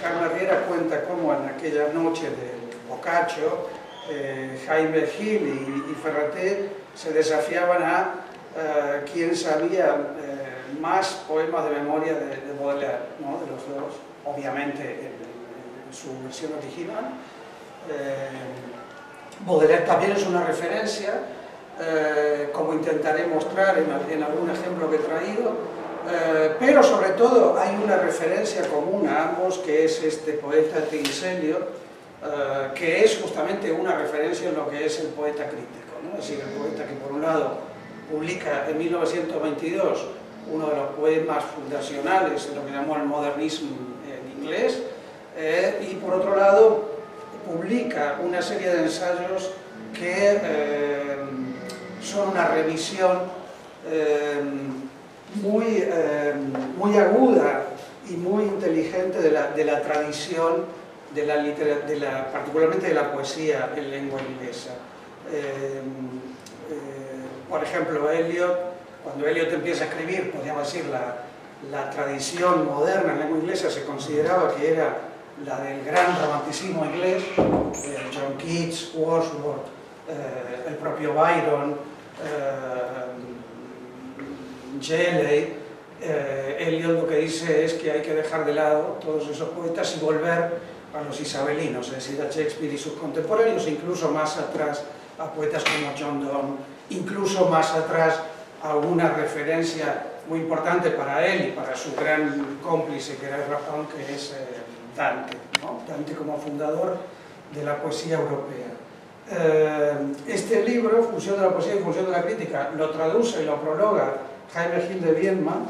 Carmen Riera cuenta cómo en aquella noche del Boccaccio, Jaime Gil y Ferraté se desafiaban a quién sabía más poemas de memoria de Baudelaire, ¿no? De los dos, obviamente en su versión original. Baudelaire también es una referencia, como intentaré mostrar en algún ejemplo que he traído, pero sobre todo hay una referencia común a ambos, que es este poeta T.S. Eliot, que es justamente una referencia en lo que es el poeta crítico, ¿no? Es decir, el poeta que por un lado publica en 1922 uno de los poemas fundacionales de lo que llamó el modernismo en inglés, y por otro lado publica una serie de ensayos que son una revisión muy aguda y muy inteligente de la tradición, particularmente de la poesía en lengua inglesa. Por ejemplo, cuando Eliot empieza a escribir, podríamos decir, la tradición moderna en lengua inglesa se consideraba que era la del gran romanticismo inglés, John Keats, Wordsworth, el propio Byron, Shelley. Eliot lo que dice es que hay que dejar de lado todos esos poetas y volver a los isabelinos, es decir, a Shakespeare y sus contemporáneos, incluso más atrás a poetas como John Donne, incluso más atrás a una referencia muy importante para él y para su gran cómplice, que era Rapin, que es Dante, ¿no? Dante como fundador de la poesía europea. Este libro, Función de la poesía y función de la crítica, lo traduce y lo prologa Jaime Gil de Biedma,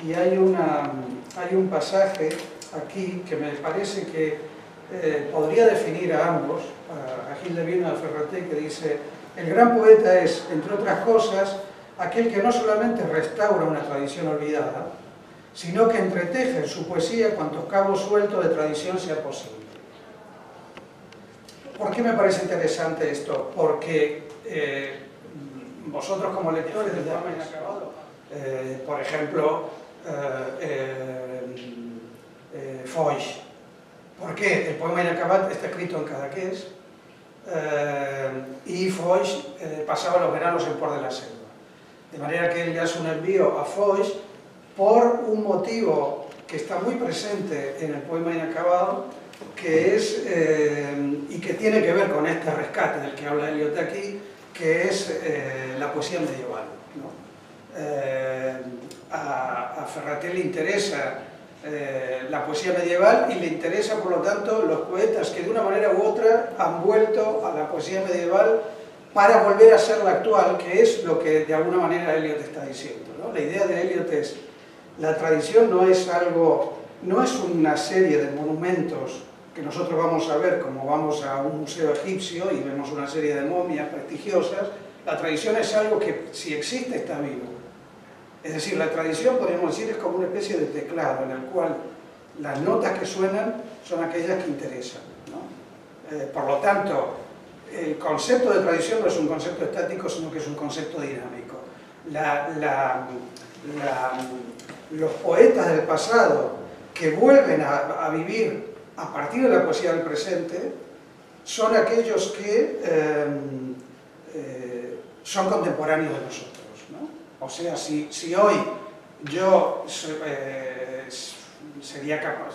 y hay un pasaje aquí que me parece que podría definir a ambos, a Gil de Biedma y a Ferraté, que dice: el gran poeta es, entre otras cosas, aquel que no solamente restaura una tradición olvidada, sino que entreteje en su poesía cuantos cabos sueltos de tradición sea posible. ¿Por qué me parece interesante esto? Porque vosotros como lectores del poema inacabado, por ejemplo, Foix, ¿por qué? El poema inacabado está escrito en Cadaqués, y Foix pasaba los veranos en Port de la Selva. De manera que él le hace un envío a Foix por un motivo que está muy presente en el poema inacabado, que es, y que tiene que ver con este rescate del que habla Eliot aquí, que es la poesía medieval, ¿no? A Ferraté le interesa la poesía medieval y le interesa, por lo tanto, los poetas que de una manera u otra han vuelto a la poesía medieval para volver a ser la actual, que es lo que de alguna manera Eliot está diciendo, ¿no? La idea de Eliot es: la tradición no es algo, no es una serie de monumentos que nosotros vamos a ver como vamos a un museo egipcio y vemos una serie de momias prestigiosas. La tradición es algo que, si existe, está vivo. Es decir, la tradición, podríamos decir, es como una especie de teclado en el cual las notas que suenan son aquellas que interesan, ¿no? Por lo tanto, el concepto de tradición no es un concepto estático, sino que es un concepto dinámico. Los poetas del pasado que vuelven a vivir a partir de la poesía del presente son aquellos que son contemporáneos de nosotros, ¿no? O sea, si hoy yo sería capaz,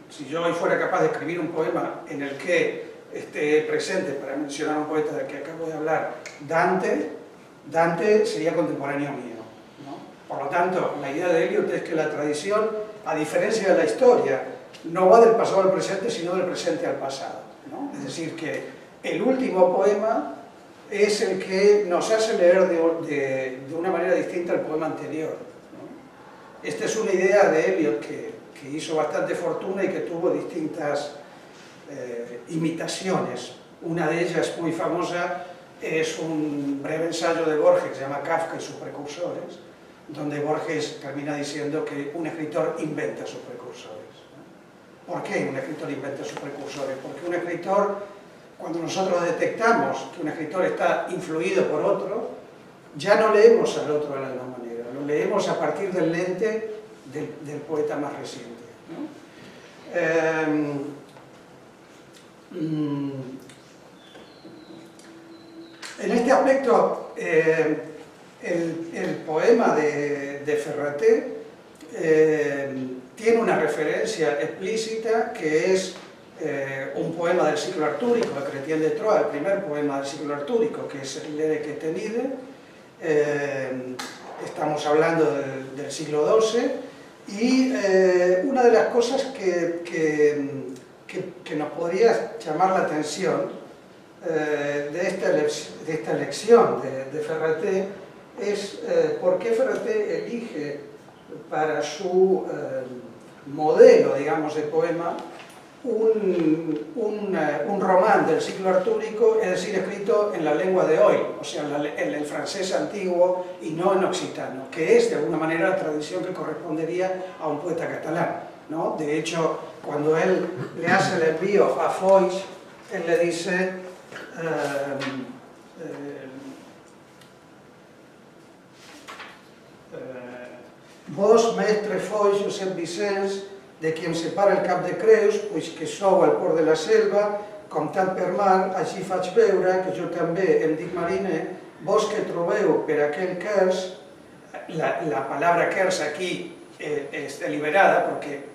si yo hoy fuera capaz de escribir un poema en el que esté presente, para mencionar a un poeta del que acabo de hablar, Dante sería contemporáneo mío, ¿no? Por lo tanto, la idea de Eliot es que la tradición, a diferencia de la historia, no va del pasado al presente, sino del presente al pasado, ¿no? Es decir, que el último poema es el que nos hace leer de una manera distinta al poema anterior, ¿no? Esta es una idea de Eliot que hizo bastante fortuna y que tuvo distintas imitaciones. Una de ellas, muy famosa, es un breve ensayo de Borges que se llama Kafka y sus precursores, donde Borges termina diciendo que un escritor inventa sus precursores. ¿Por qué un escritor inventa sus precursores? Porque un escritor, cuando nosotros detectamos que un escritor está influido por otro, ya no leemos al otro de la misma manera, lo leemos a partir del lente del poeta más reciente, ¿no? En este aspecto, el poema de Ferraté tiene una referencia explícita que es un poema del ciclo artúrico, de Chrétien de Troyes, el primer poema del ciclo artúrico, que es el Lere Quetenide. Estamos hablando del siglo XII, y una de las cosas que nos podría llamar la atención de esta elección de Ferraté es por qué Ferraté elige para su modelo, digamos, de poema un román del ciclo artúrico, es decir, escrito en la lengua de hoy, o sea, en el francés antiguo y no en occitano, que es de alguna manera la tradición que correspondería a un poeta catalán, ¿no? De hecho, cuando él le hace el envío a Foix, él le dice vos, mestre Foix, Josep Vicens, de quien separa el Cap de Creus, pues que sou al port de la selva, comptant per mar, així faig veure que jo també em dic mariner, vos que trobeu per aquel Quers, la palabra Quers aquí es deliberada porque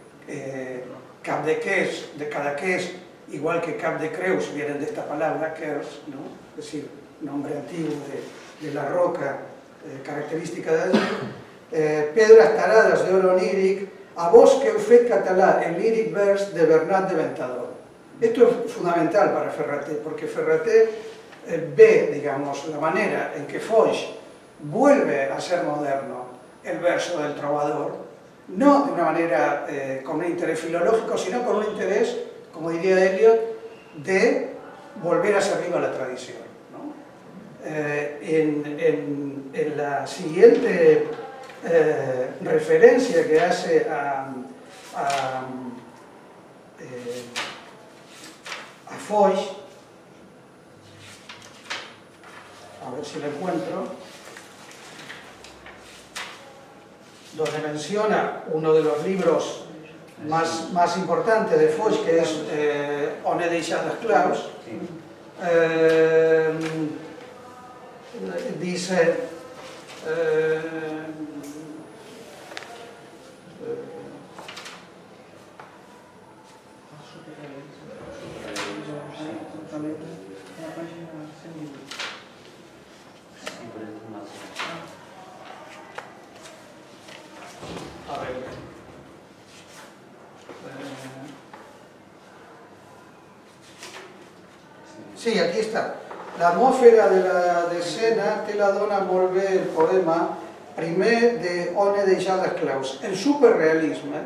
Cap de Quers, de Cadaqués, igual que Cap de Creus, vienen de esta palabra, Quers, ¿no? Es decir, nombre antiguo de la roca característica de allí. Pedras taradas de oro oníric, a vos que heu fet català el líric vers de Bernat de Ventador. Esto es fundamental para Ferraté, porque Ferraté ve, digamos, la manera en que Foix vuelve a ser moderno el verso del trovador, no de una manera con un interés filológico, sino con un interés, como diría Eliot, de volver a ser viva la tradición, ¿no? En la siguiente referencia que hace a Foix, a ver si lo encuentro, donde menciona uno de los libros más importantes de Foix, que es On est déjà d'esclaus, dice sí, aquí está. L'atmosfera de l'escena té la dona molt bé el poema primer de On est déjà d'esclaus. El superrealisme,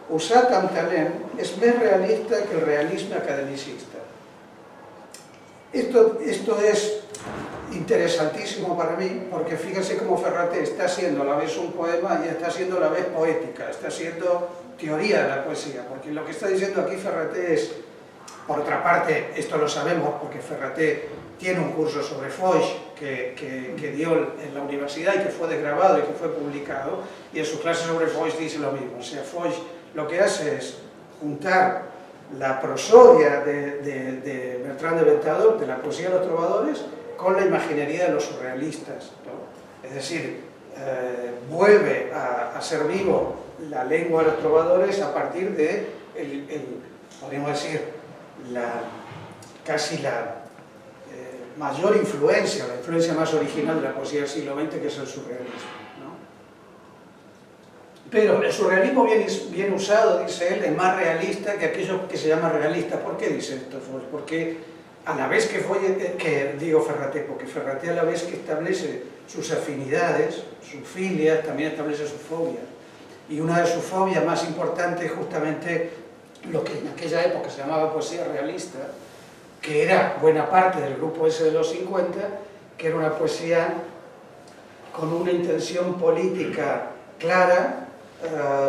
usat amb talent, és més realista que el realisme academicista. Esto es interesantísimo para mí, porque fíjense cómo Ferraté está haciendo a la vez un poema y está haciendo a la vez poética, está haciendo teoría de la poesía, porque lo que está diciendo aquí Ferraté es, por otra parte, esto lo sabemos porque Ferraté tiene un curso sobre Foix que dio en la universidad y que fue desgrabado y que fue publicado, y en su clase sobre Foix dice lo mismo. O sea, Foix lo que hace es juntar la prosodia de Bertrand de Ventador, de la poesía de los trovadores, con la imaginería de los surrealistas, ¿no? Es decir, vuelve a ser vivo la lengua de los trovadores a partir de, podríamos decir, casi la mayor influencia, la influencia más original de la poesía del siglo XX, que es el surrealismo, ¿no? Pero el surrealismo bien usado, dice él, es más realista que aquello que se llama realista. ¿Por qué dice esto? Porque a la vez digo Ferraté, porque Ferraté a la vez que establece sus afinidades, sus filias, también establece sus fobias. Y una de sus fobias más importantes es justamente lo que en aquella época se llamaba poesía realista, que era buena parte del grupo ese de los 50, que era una poesía con una intención política clara,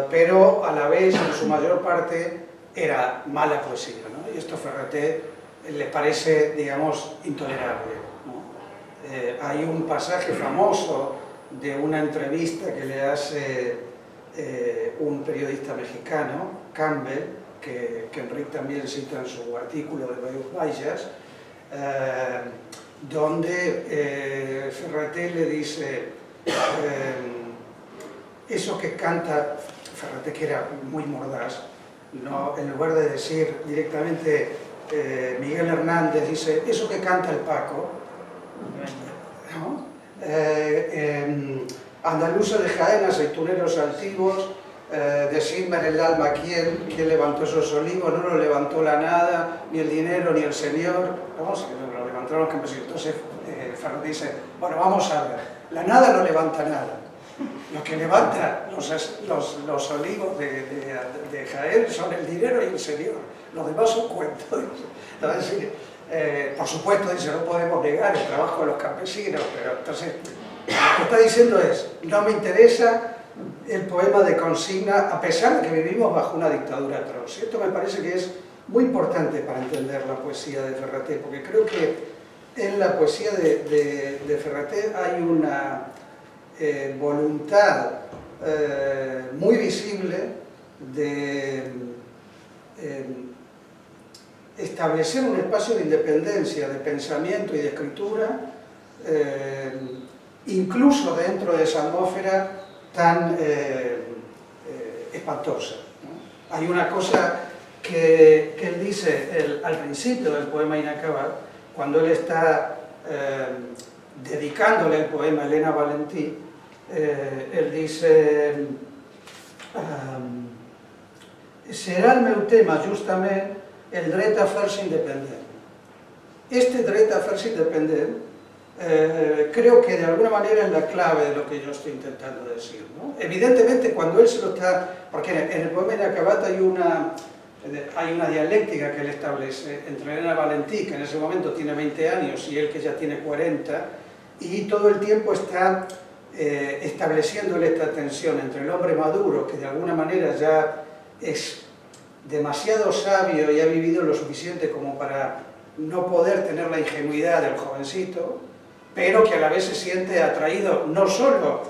pero a la vez, en su mayor parte, era mala poesía, ¿no? Y esto a Ferraté le parece, digamos, intolerable, ¿no? Hay un pasaje famoso de una entrevista que le hace un periodista mexicano, Campbell, que Enric también cita en su artículo de Veus Baixas, donde Ferraté le dice, eso que canta, Ferraté que era muy mordaz, ¿no? En lugar de decir directamente Miguel Hernández, dice, eso que canta el Paco, ¿no? Andaluza de Jaén, aceituneros altivos, decidme el alma quién levantó esos olivos, no lo levantó la nada, ni el dinero, ni el señor, vamos, lo levantaron los campesinos. Entonces Ferraté dice, bueno, vamos a ver, la nada no levanta nada, lo que levanta los olivos de Jaén son el dinero y el señor, los demás son cuentos. Entonces, por supuesto, dice, no podemos negar el trabajo de los campesinos, pero entonces lo que está diciendo es, no me interesa el poema de consigna, a pesar de que vivimos bajo una dictadura atroz. Esto me parece que es muy importante para entender la poesía de Ferraté, porque creo que en la poesía de Ferraté hay una voluntad muy visible de establecer un espacio de independencia, de pensamiento y de escritura, incluso dentro de esa atmósfera tan espantosa, ¿no? Hay una cosa que él dice al principio del poema Inacabado, cuando él está dedicándole el poema a Elena Valentí, él dice serà el meu tema justament el dret a fer-se independent. Este dret a fer-se independent creo que de alguna manera es la clave de lo que yo estoy intentando decir, ¿no? Evidentemente cuando él se lo está... porque en el poema Inacabat hay una dialéctica que él establece entre Elena Valentí, que en ese momento tiene 20 años, y él que ya tiene 40, y todo el tiempo está estableciéndole esta tensión entre el hombre maduro, que de alguna manera ya es demasiado sabio y ha vivido lo suficiente como para no poder tener la ingenuidad del jovencito, pero que a la vez se siente atraído no solo,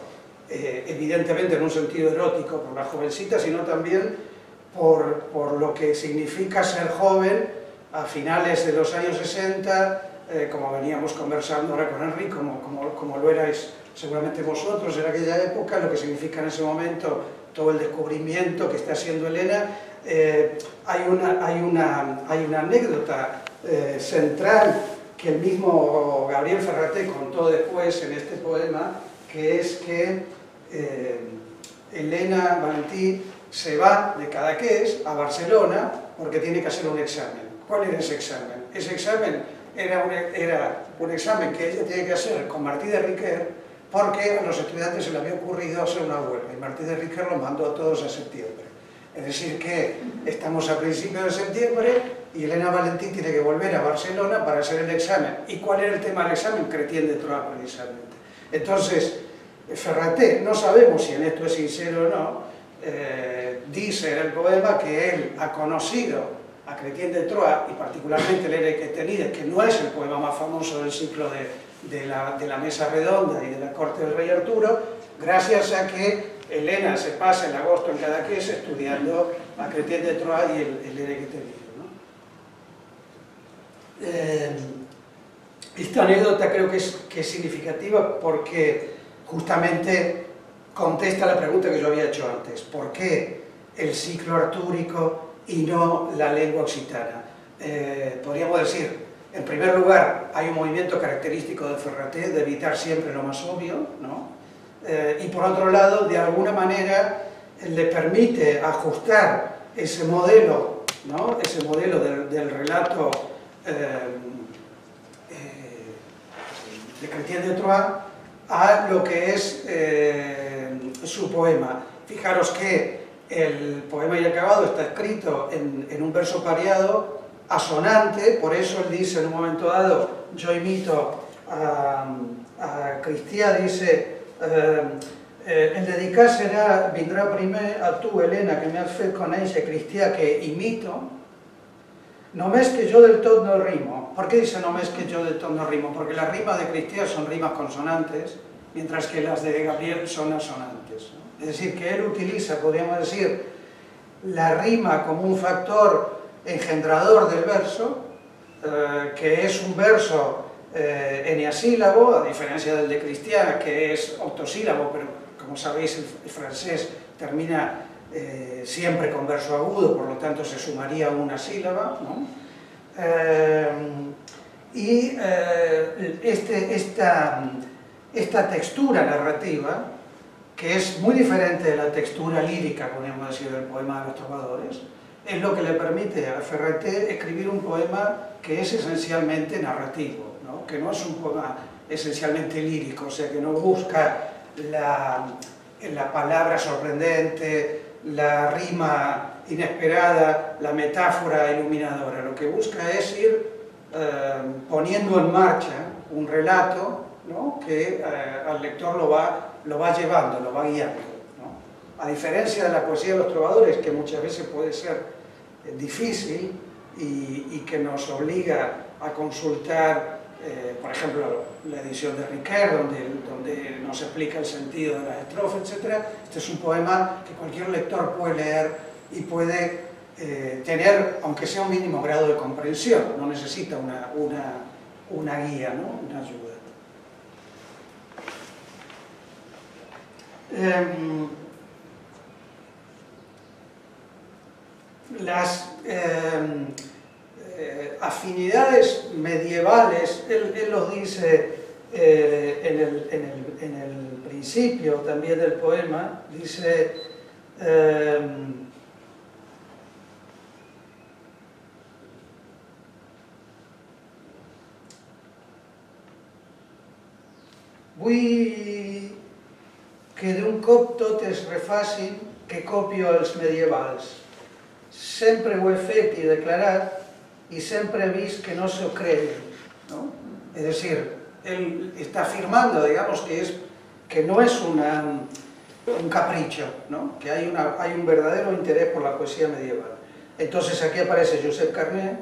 evidentemente en un sentido erótico, por la jovencita, sino también por lo que significa ser joven a finales de los años 60, como veníamos conversando ahora con Enric, como lo erais seguramente vosotros en aquella época, lo que significa en ese momento todo el descubrimiento que está haciendo Elena. Hay una anécdota central que el mismo Gabriel Ferraté contó después en este poema, que es que Elena Valentí se va de Cadaqués a Barcelona porque tiene que hacer un examen. ¿Cuál era ese examen? Ese examen era un examen que ella tiene que hacer con Martí de Riquer, porque a los estudiantes se le había ocurrido hacer una huelga y Martí de Riquer los mandó a todos a septiembre. Es decir que estamos a principios de septiembre y Elena Valentí tiene que volver a Barcelona para hacer el examen. ¿Y cuál era el tema del examen? Chrétien de Troyes, precisamente. Entonces, Ferraté, no sabemos si en esto es sincero o no, dice en el poema que él ha conocido a Chrétien de Troyes, y particularmente el Ere que tenida, que no es el poema más famoso del ciclo de la mesa redonda y de la corte del rey Arturo, gracias a que Elena se pasa el agosto en Cadaqués estudiando a Chrétien de Troyes y el Ere que tenida, ¿no? Esta anécdota creo que es significativa porque justamente contesta la pregunta que yo había hecho antes: ¿por qué el ciclo artúrico y no la lengua occitana? Podríamos decir, en primer lugar, hay un movimiento característico de Ferraté de evitar siempre lo más obvio, ¿no? Y por otro lado, de alguna manera, le permite ajustar ese modelo, ¿no? Ese modelo del relato de Chrétien de Troyes a lo que es su poema. Fijaros que el poema Inacabado está escrito en un verso pareado, asonante, por eso él dice en un momento dado, yo imito a Cristià, dice el dedicar será, vindrà primer a tu, Elena, que me has fet conèixer Cristià, que imito, només que yo del tot no rimo. ¿Por qué dice només que yo del tot no rimo? Porque las rimas de Cristià son rimas consonantes, mientras que las de Gabriel son asonantes, ¿no? Es decir, que él utiliza, podríamos decir, la rima como un factor engendrador del verso, que es un verso eneasílabo, a diferencia del de Cristiana, que es octosílabo, pero como sabéis el francés termina siempre con verso agudo, por lo tanto se sumaría una sílaba, ¿no? Esta textura narrativa, que es muy diferente de la textura lírica, podríamos decir, del poema de los trovadores, es lo que le permite a Ferraté escribir un poema que es esencialmente narrativo, ¿no? Que no es un poema esencialmente lírico, o sea, que no busca la palabra sorprendente, la rima inesperada, la metáfora iluminadora. Lo que busca es ir poniendo en marcha un relato, ¿no? Que al lector lo va llevando, lo va guiando, ¿no? A diferencia de la poesía de los trovadores, que muchas veces puede ser difícil y que nos obliga a consultar, por ejemplo, la edición de Riquer, donde nos explica el sentido de las estrofas, etc. Este es un poema que cualquier lector puede leer y puede tener, aunque sea un mínimo grado de comprensión, no necesita una guía, ¿no? Una ayuda. Las afinidades medievales, él los dice en el principio también del poema, dice vull que d'un cop tot es refacin que copio els medievals. Sempre ho he fet i declarat y siempre he visto que no se creen, ¿no? Es decir, él está afirmando, digamos, que no es un capricho, ¿no? Que hay un verdadero interés por la poesía medieval. Entonces aquí aparece Josep Carner,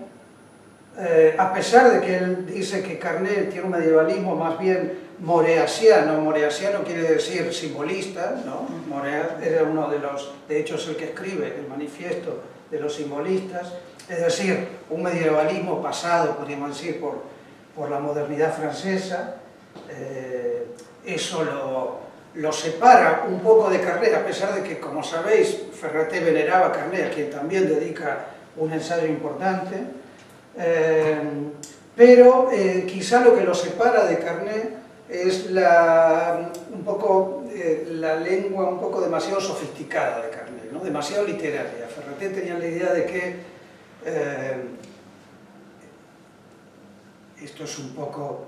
a pesar de que él dice que Carner tiene un medievalismo más bien moreasiano. Moreasiano quiere decir simbolista, ¿no? Moreas era uno de los, de hecho es el que escribe el manifiesto de los simbolistas, es decir, un medievalismo pasado, podríamos decir, por la modernidad francesa. Eso lo separa un poco de Carner, a pesar de que, como sabéis, Ferraté veneraba a Carner, a quien también dedica un ensayo importante, pero quizá lo que lo separa de Carner es un poco la lengua un poco demasiado sofisticada de Carner, ¿no? Demasiado literaria. Ferraté tenía la idea de que esto es un poco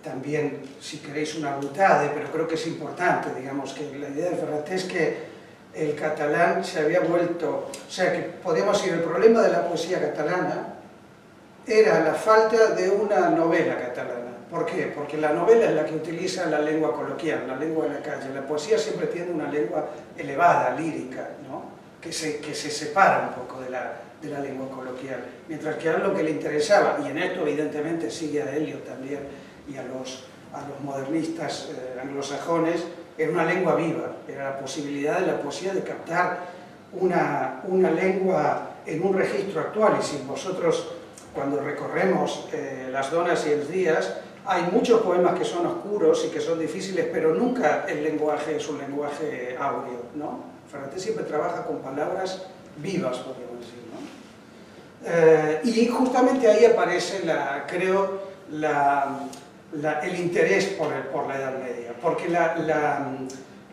también, si queréis, una boutade, pero creo que es importante, digamos, que la idea de Ferraté es que el catalán se había vuelto, o sea, que podemos decir, el problema de la poesía catalana era la falta de una novela catalana. ¿Por qué? Porque la novela es la que utiliza la lengua coloquial, la lengua de la calle. La poesía siempre tiene una lengua elevada, lírica, ¿no? que se separa un poco de la lengua coloquial. Mientras que a lo que le interesaba, y en esto evidentemente sigue a Eliot también y a los modernistas anglosajones, era una lengua viva, era la posibilidad de la poesía de captar una lengua en un registro actual. Y si vosotros, cuando recorremos las donas y els días, hay muchos poemas que son oscuros y que son difíciles, pero nunca el lenguaje es un lenguaje áureo, ¿no? Ferraté siempre trabaja con palabras vivas, podríamos decir, ¿no? Y justamente ahí aparece, creo, el interés por la Edad Media, porque la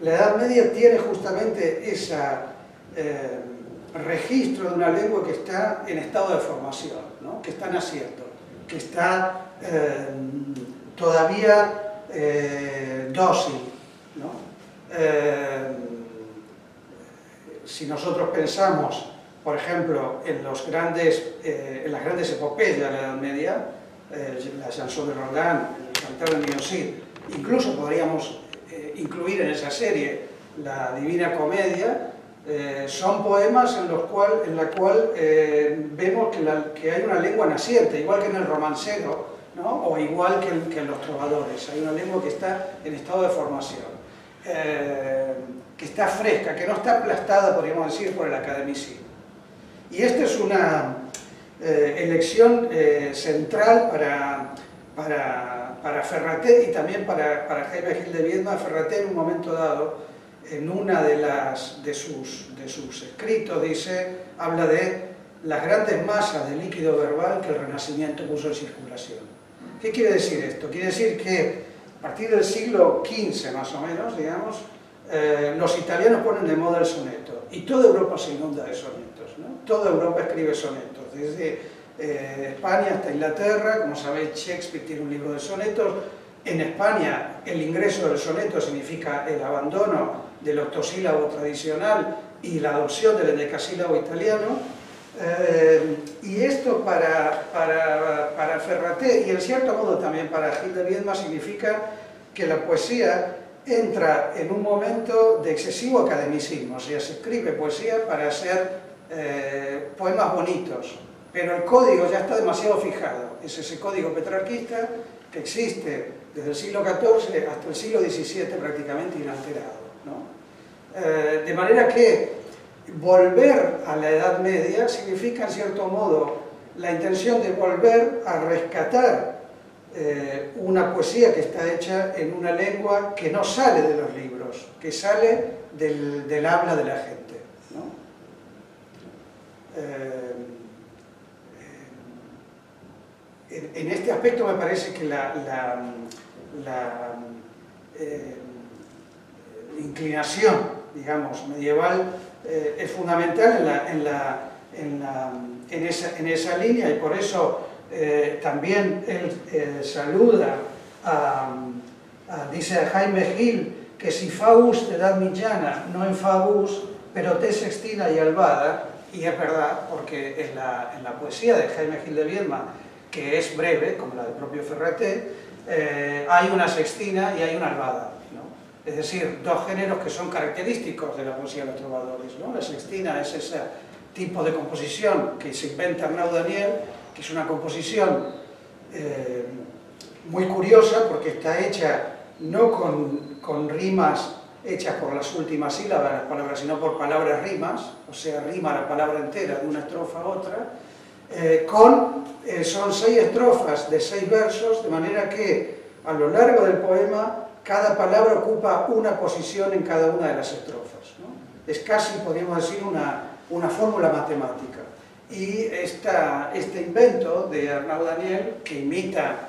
Edad Media tiene justamente ese registro de una lengua que está en estado de formación, ¿no? Que está naciendo, que está todavía dócil, ¿no? Si nosotros pensamos, por ejemplo, en las grandes epopeyas de la Edad Media, la chanson de Roland, el cantar de Miosit, incluso podríamos incluir en esa serie la Divina Comedia, son poemas en la cual vemos que hay una lengua naciente, igual que en el romancero, ¿no? O igual que en los trovadores. Hay una lengua que está en estado de formación, que está fresca, que no está aplastada, podríamos decir, por el academicismo. Y esta es una elección central para Ferraté y también para Jaime Gil de Viedma. Ferraté en un momento dado, en una de sus escritos, habla de las grandes masas de líquido verbal que el Renacimiento puso en circulación. ¿Qué quiere decir esto? Quiere decir que a partir del siglo XV más o menos, digamos, los italianos ponen de moda el soneto y toda Europa se inunda de sonetos, ¿no? Toda Europa escribe sonetos, desde España hasta Inglaterra. Como sabéis, Shakespeare tiene un libro de sonetos. En España el ingreso del soneto significa el abandono del octosílabo tradicional y la adopción del endecasílabo italiano. Y esto para Ferraté y en cierto modo también para Gil de Viedma significa que la poesía entra en un momento de excesivo academicismo. O sea, se escribe poesía para hacer poemas bonitos, pero el código ya está demasiado fijado. Es ese código petrarquista que existe desde el siglo XIV hasta el siglo XVII prácticamente inalterado, ¿no? De manera que volver a la Edad Media significa, en cierto modo, la intención de volver a rescatar una poesía que está hecha en una lengua que no sale de los libros, que sale del habla de la gente, ¿no? En este aspecto me parece que la inclinación, digamos, medieval es fundamental en esa línea, y por eso también él saluda dice a Jaime Gil que si faus de edad millana, no en fabus, pero te sextina y albada. Y es verdad, porque en la poesía de Jaime Gil de Viedma, que es breve, como la del propio Ferraté, hay una sextina y hay una albada, ¿no? Es decir, dos géneros que son característicos de la poesía de los trovadores, ¿no? La sextina es ese tipo de composición que se inventa Arnau Daniel, que es una composición muy curiosa porque está hecha no con rimas hechas por las últimas sílabas de las palabras, sino por palabras rimas, o sea, rima la palabra entera de una estrofa a otra, son 6 estrofas de 6 versos, de manera que a lo largo del poema cada palabra ocupa una posición en cada una de las estrofas, ¿no? Es casi, podríamos decir, una fórmula matemática. Y este invento de Arnau Daniel, que imita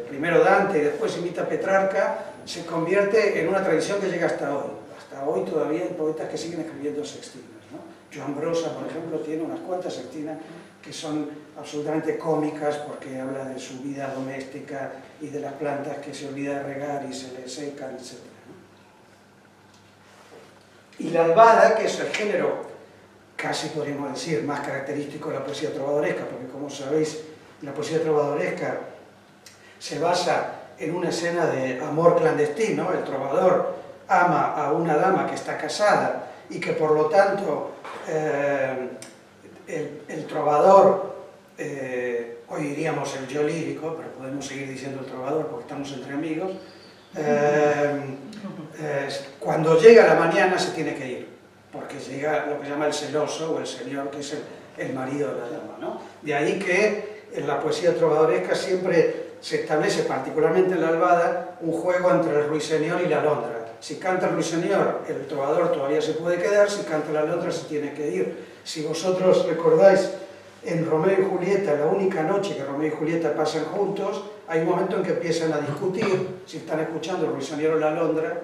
primero Dante y después imita Petrarca, se convierte en una tradición que llega hasta hoy. Hasta hoy todavía hay poetas que siguen escribiendo sextinas, ¿no? Joan Brossa, por ejemplo, tiene unas cuantas sextinas que son absolutamente cómicas porque habla de su vida doméstica y de las plantas que se olvida de regar y se le secan, etc., ¿no? Y la albada, que es el género casi podríamos decir más característico de la poesía trovadoresca, porque como sabéis, la poesía trovadoresca se basa en una escena de amor clandestino. El trovador ama a una dama que está casada y que por lo tanto el trovador, hoy diríamos el yo lírico, pero podemos seguir diciendo el trovador porque estamos entre amigos, cuando llega la mañana se tiene que ir, porque llega lo que se llama el celoso o el señor, que es el marido de la dama, ¿no? De ahí que en la poesía trovadoresca siempre se establece, particularmente en la albada, un juego entre el ruiseñor y la alondra. Si canta el ruiseñor, el trovador todavía se puede quedar; si canta la alondra, se tiene que ir. Si vosotros recordáis, en Romeo y Julieta, la única noche que Romeo y Julieta pasan juntos, hay un momento en que empiezan a discutir si están escuchando el ruiseñor o la alondra.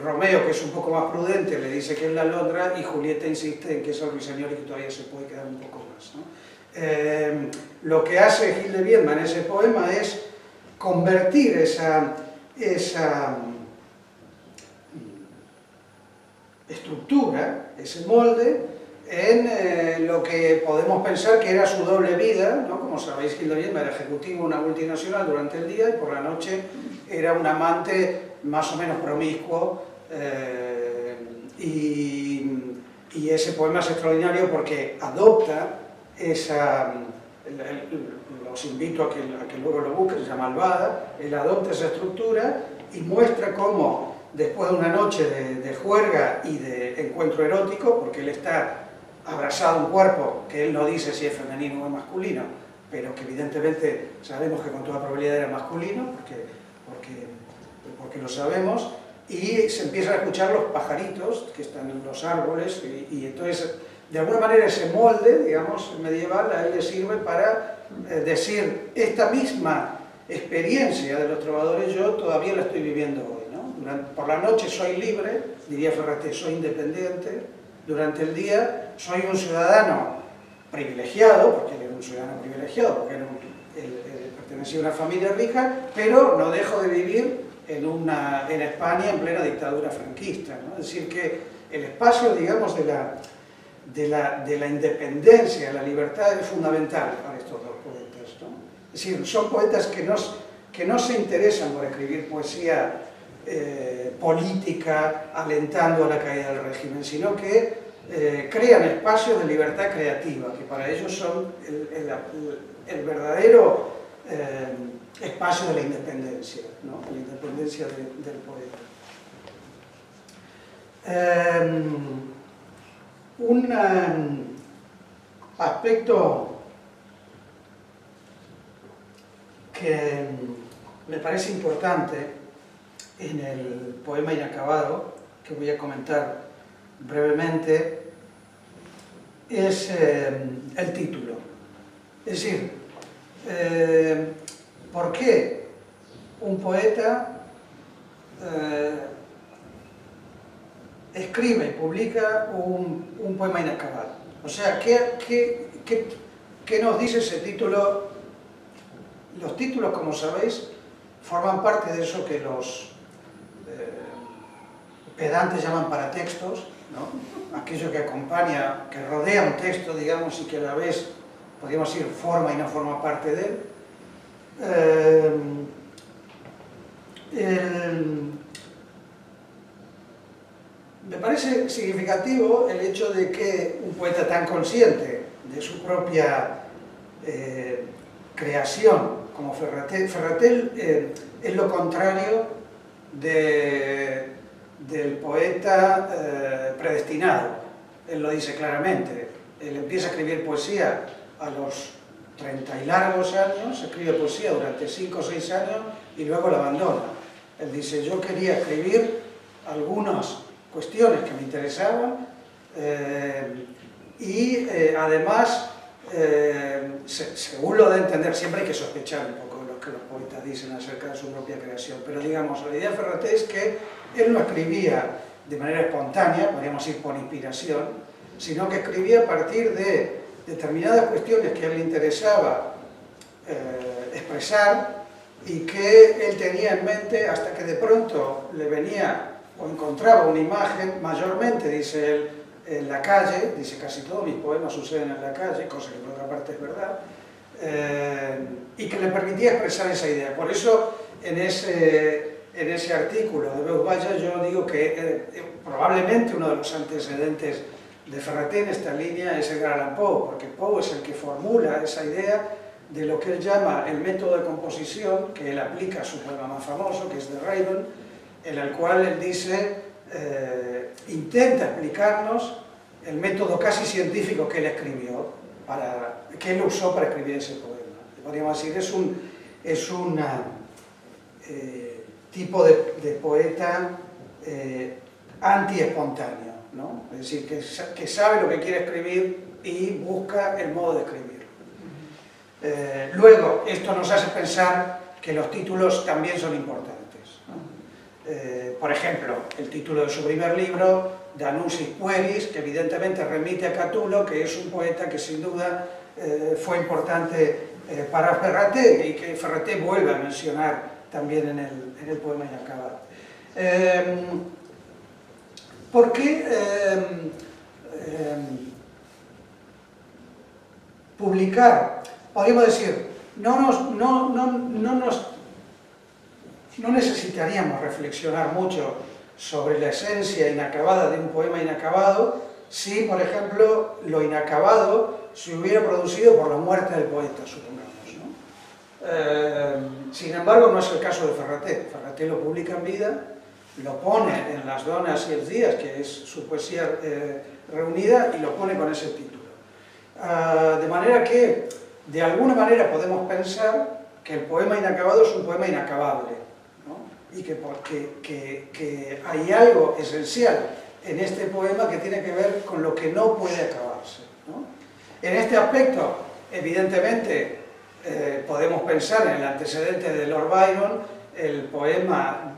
Romeo, que es un poco más prudente, le dice que es la alondra, y Julieta insiste en que es el ruiseñor y que todavía se puede quedar un poco más, ¿no? Lo que hace Gil de Viedma en ese poema es convertir esa estructura, ese molde, en lo que podemos pensar que era su doble vida, ¿no? Como sabéis, Gil de Viedma era ejecutivo de una multinacional durante el día y por la noche era un amante más o menos promiscuo, y ese poema es extraordinario porque adopta los invito a que luego lo busquen, se llama Albada. Él adopta esa estructura y muestra cómo, después de una noche de juerga y de encuentro erótico, porque él está abrazado un cuerpo que él no dice si es femenino o es masculino, pero que evidentemente sabemos que con toda probabilidad era masculino, porque lo sabemos, y se empiezan a escuchar los pajaritos que están en los árboles, y entonces, de alguna manera, ese molde, digamos, medieval, a él le sirve para decir, esta misma experiencia de los trovadores yo todavía la estoy viviendo hoy, ¿no? Por la noche soy libre, diría Ferraté, soy independiente, durante el día soy un ciudadano privilegiado, porque él era un ciudadano privilegiado, porque él pertenecía a una familia rica, pero no dejo de vivir en España en plena dictadura franquista, ¿no? Es decir, que el espacio, digamos, de la independencia, de la libertad es fundamental para estos dos poetas, ¿no? Es decir, son poetas que no se interesan por escribir poesía política, alentando a la caída del régimen, sino que crean espacios de libertad creativa, que para ellos son el verdadero espacio de la independencia, ¿no? La independencia del poeta. Un aspecto que me parece importante en el poema inacabado, que voy a comentar brevemente, es el título. Es decir, ¿por qué un poeta escribe y publica un poema inacabado? O sea, ¿qué nos dice ese título? Los títulos, como sabéis, forman parte de eso que los pedantes llaman paratextos, ¿no? Aquello que acompaña, que rodea un texto, digamos, y que a la vez, podríamos decir, forma y no forma parte de él. Me parece significativo el hecho de que un poeta tan consciente de su propia creación como Ferraté es lo contrario del poeta predestinado. Él lo dice claramente. Él empieza a escribir poesía a los 30 y largos años, escribe poesía durante 5 o 6 años y luego la abandona. Él dice, yo quería escribir algunas cuestiones que me interesaban y además, según lo de entender, siempre hay que sospechar un poco de lo que los poetas dicen acerca de su propia creación, pero digamos, la idea de Ferraté es que él no escribía de manera espontánea, podríamos decir por inspiración, sino que escribía a partir de determinadas cuestiones que a él le interesaba expresar y que él tenía en mente hasta que de pronto le venía o encontraba una imagen, mayormente, dice él, en la calle, dice casi todos mis poemas suceden en la calle, cosa que por otra parte es verdad, y que le permitía expresar esa idea. Por eso en ese artículo de Beus-Valla yo digo que probablemente uno de los antecedentes de Ferraté en esta línea es Edgar Allan Poe, porque Poe es el que formula esa idea de lo que él llama el método de composición, que él aplica a su poema más famoso, que es The Raven, en el cual él dice, intenta explicarnos el método casi científico que él escribió, que él usó para escribir ese poema. Podríamos decir, es un tipo de poeta anti-espontáneo, ¿no? Es decir, que sabe lo que quiere escribir y busca el modo de escribir. Luego, esto nos hace pensar que los títulos también son importantes, ¿no? Por ejemplo, el título de su primer libro, De Annunciis Pueris, que evidentemente remite a Catulo, que es un poeta que sin duda fue importante para Ferraté y que Ferraté vuelve a mencionar también en el poema inacabado. ¿Por qué publicar? Podríamos decir, no necesitaríamos reflexionar mucho sobre la esencia inacabada de un poema inacabado si, por ejemplo, lo inacabado se hubiera producido por la muerte del poeta, supongamos, ¿no? Sin embargo, no es el caso de Ferraté. Ferraté lo publica en vida lo pone en Las donas y els días, que es su poesía reunida, y lo pone con ese título. De manera que, de alguna manera, podemos pensar que el poema inacabado es un poema inacabable, ¿no? Y que hay algo esencial en este poema que tiene que ver con lo que no puede acabarse, ¿no? En este aspecto, evidentemente, podemos pensar en el antecedente de Lord Byron. El poema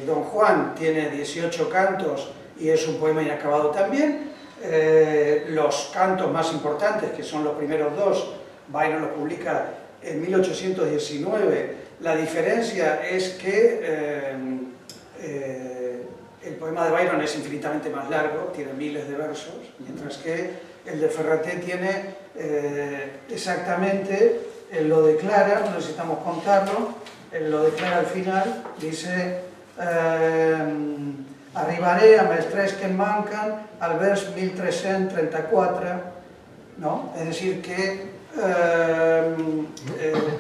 Don Juan tiene 18 cantos y es un poema inacabado también. Los cantos más importantes, que son los primeros dos, Byron los publica en 1819. La diferencia es que el poema de Byron es infinitamente más largo, tiene miles de versos, mientras que el de Ferraté tiene exactamente, él lo declara, no necesitamos contarlo, él lo declara al final, dice arribaré amb els tres que em manquen al vers 1334, ¿no? Es decir, que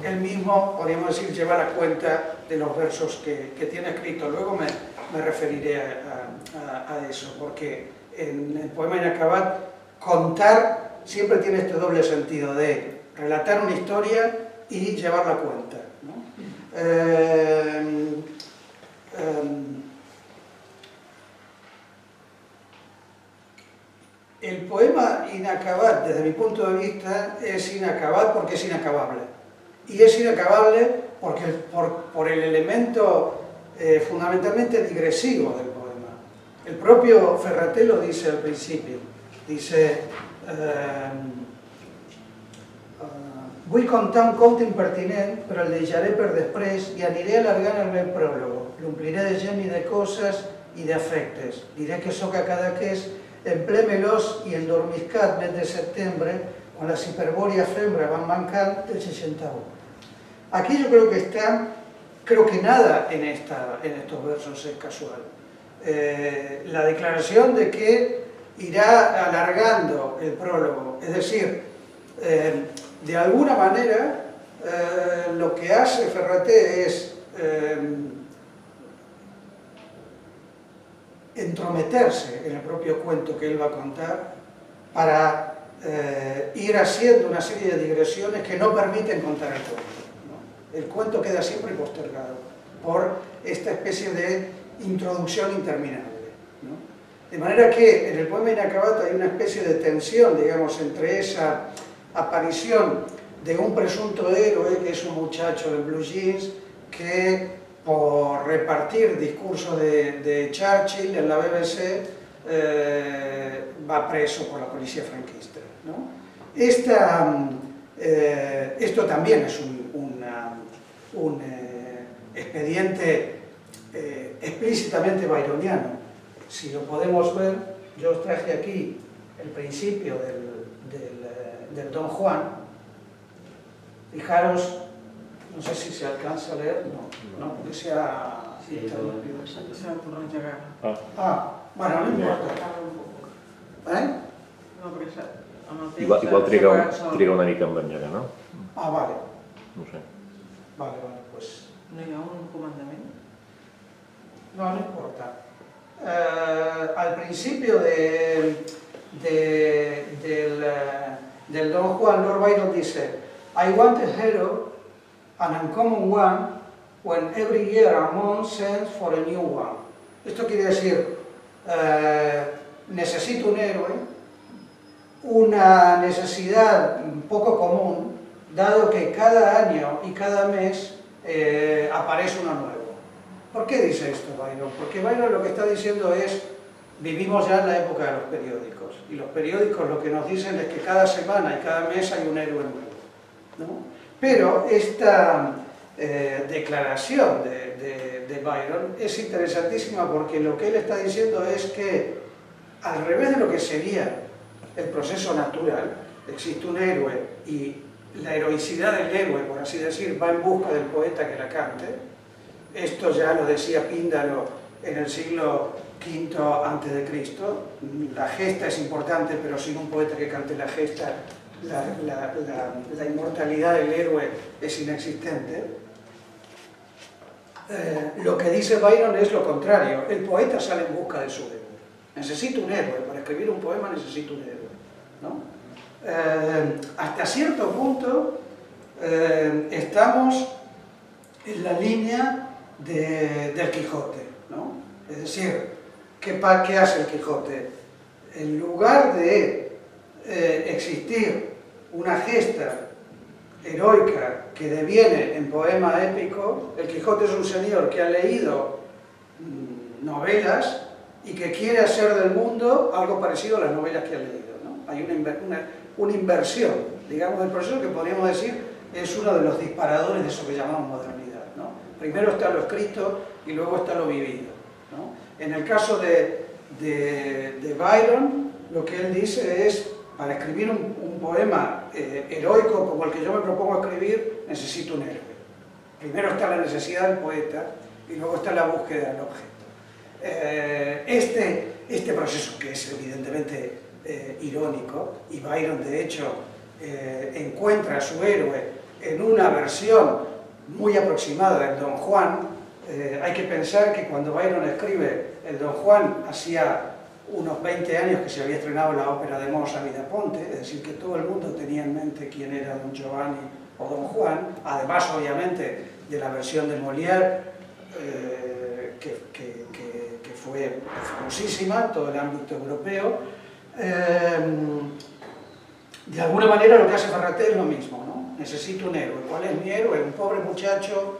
él mismo, podríamos decir, lleva la cuenta de los versos que tiene escrito. Luego me referiré a eso, porque en el poema inacabat, contar siempre tiene este doble sentido de relatar una historia y llevar la cuenta, ¿no? El poema inacabat, desde mi punto de vista, es inacabat porque es inacabable. Y es inacabable porque, por el elemento fundamentalmente digresivo del poema. El propio Ferraté lo dice al principio. Dice, vull contar un conte impertinent, però el deixaré per després i aniré alargant el meu pròlogo. L'ompliré de gent i de coses i d'afectes. Diré que sóc a Cadaqués en ple melós i endormiscat mes de setembre, quan les hiperbòries fembres van mancant del 61. Aquí yo creo que nada en estos versos es casual. La declaración de que irá alargando el prólogo, es decir, de alguna manera lo que hace Ferraté es entrometerse en el propio cuento que él va a contar para ir haciendo una serie de digresiones que no permiten contar el cuento, ¿no? El cuento queda siempre postergado por esta especie de introducción interminable, ¿no? De manera que en el poema inacabado hay una especie de tensión, digamos, entre esa aparición de un presunto héroe, que es un muchacho en blue jeans, que por repartir discursos de Churchill en la BBC va preso por la policía franquista, ¿no? Esto también es un expediente explícitamente byroniano. Si lo podemos ver, yo os traje aquí el principio del Don Juan. Fijaros, no sé si se alcanza a leer, no, porque sea... Bueno, no importa. Igual triga una mica en engegar, no? Vale. No sé. Vale, pues... No hi ha un comandament? No importa. Al principio del Don Juan, Lord Byron dice: I want a hero, an uncommon one, when every year a month sends for a new one. Esto quiere decir, necesito un héroe, una necesidad poco común, dado que cada año y cada mes aparece uno nuevo. ¿Por qué dice esto Byron? Porque Byron lo que está diciendo es, vivimos ya en la época de los periódicos, y los periódicos lo que nos dicen es que cada semana y cada mes hay un héroe nuevo, ¿no? Pero esta declaración de Byron es interesantísima, porque lo que él está diciendo es que, al revés de lo que sería el proceso natural, existe un héroe y la heroicidad del héroe, por así decir, va en busca del poeta que la cante. Esto ya lo decía Píndaro en el siglo V a.C. La gesta es importante, pero sin un poeta que cante la gesta, la inmortalidad del héroe es inexistente. lo que dice Byron es lo contrario. El poeta sale en busca de su héroe. Necesito un héroe. Para escribir un poema necesito un héroe, ¿no? Hasta cierto punto estamos en la línea del Quijote, ¿no? Es decir, ¿qué hace el Quijote? En lugar de existir una gesta heroica que deviene en poema épico, el Quijote es un señor que ha leído novelas y que quiere hacer del mundo algo parecido a las novelas que ha leído, ¿no? Hay una inversión, digamos, del proceso que podríamos decir es uno de los disparadores de eso que llamamos modernidad, ¿no? Primero está lo escrito y luego está lo vivido, ¿no? En el caso de Byron, lo que él dice es: para escribir un poema heroico como el que yo me propongo escribir, necesito un héroe. Primero está la necesidad del poeta y luego está la búsqueda del objeto. Este proceso, que es evidentemente irónico, y Byron de hecho encuentra a su héroe en una versión muy aproximada del Don Juan. Hay que pensar que cuando Byron escribe el Don Juan hacía unos 20 años que se había estrenado la ópera de Mozart y da Ponte, es decir, que todo el mundo tenía en mente quién era Don Giovanni o Don Juan, además obviamente de la versión de Molière, que fue famosísima en todo el ámbito europeo. De alguna manera lo que hace Ferrater es lo mismo, ¿no? Necesito un héroe. ¿Cuál es mi héroe? Un pobre muchacho,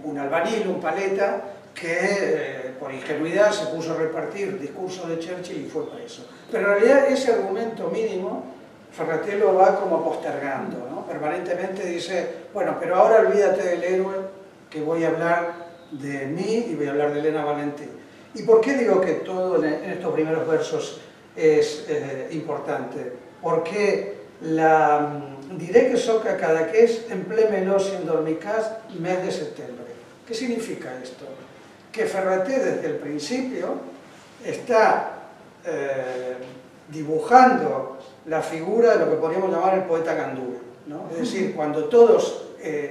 un albañil, un paleta, que por ingenuidad se puso a repartir discursos de Churchill y fue preso. Pero en realidad ese argumento mínimo Ferrater lo va como postergando, ¿no? Permanentemente dice: bueno, pero ahora olvídate del héroe, que voy a hablar de mí y voy a hablar de Elena Valentín. ¿Y por qué digo que todo en estos primeros versos es importante? Porque diré que soca Cadaqués en ple melos en dormicás mes de septiembre. ¿Qué significa esto? Que Ferrater desde el principio está dibujando la figura de lo que podríamos llamar el poeta Gandul, ¿no? Es decir, cuando todos